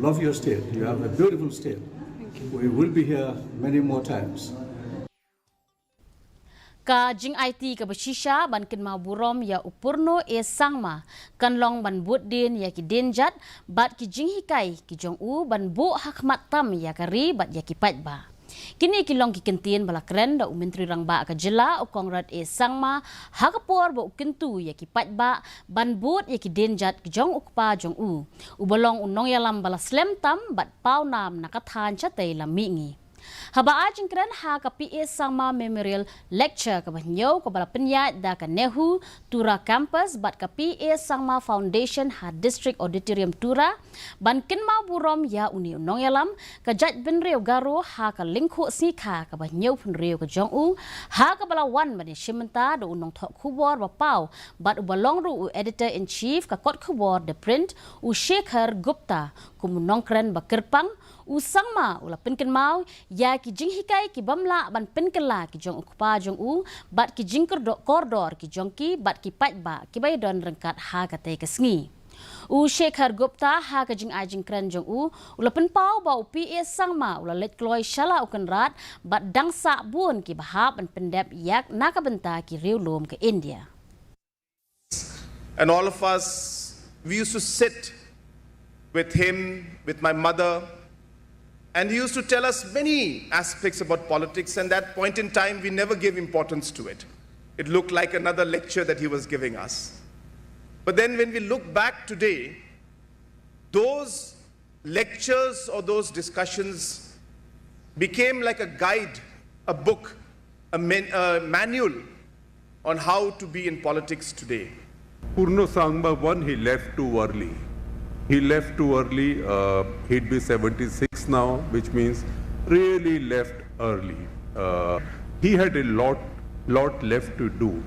love your state. You have a beautiful state. We will be here many more times. Ka jing IT ka basisha ban kin ma burom ya upurno e Sangma Pynlong ban but din ya ki denjat bat ki jing hikai ki jong u ban bu hakmat tam ya kari bat ya ki pat ba. Kini kilong ki kentin bala kren da Menteri Rangba ka jela o kongrat e Sangma hakapor ba ukentu ya ki pat ba ban but ya ki denjat ki jong ukpa jong u. Ubalong unong yalam bala slem tam bat pau nam nakathan chatay lamingi. Haba ajing kren ha ka PA Sangma Memorial Lecture ka banyaw ka bala penyat da ka Nehu Tura Campus bat ka PA Sangma Foundation ha District Auditorium Tura ban kinma burom ya uni unong yalam ka jat benreu garo ha ka lingkhu sikha ka banyaw penreu ka jong u ha ka bala wan ban shimenta do unong thok khubor ba pau bat ubalong ru u editor in chief ka kot khubor the print u Shekhar Gupta kumunong kren ba kerpang u Sangma ula pinken mau ya ki jing hikai ki bamla ban pinkela ki jong ukpa jong u bat ki jing kordor ki jong ki bat ki pat ba ki bai don rengkat ha ka te ka sngi u Shekhar Gupta ha ka jing ajing kren jong u ula pin pau ba u PA Sangma ula let kloi shala u kan rat bat dangsa bun ki bahap ban pendep yak naka benta ki riu lom ke India. And all of us, we used to sit with him, with my mother, and he used to tell us many aspects about politics, and at that point in time, we never gave importance to it. It looked like another lecture that he was giving us. But then when we look back today, those lectures or those discussions became like a guide, a book, a manual on how to be in politics today. Purno Sangma, one, he left too early. He left too early. He'd be 76 now, which means really left early. He had a lot left to do.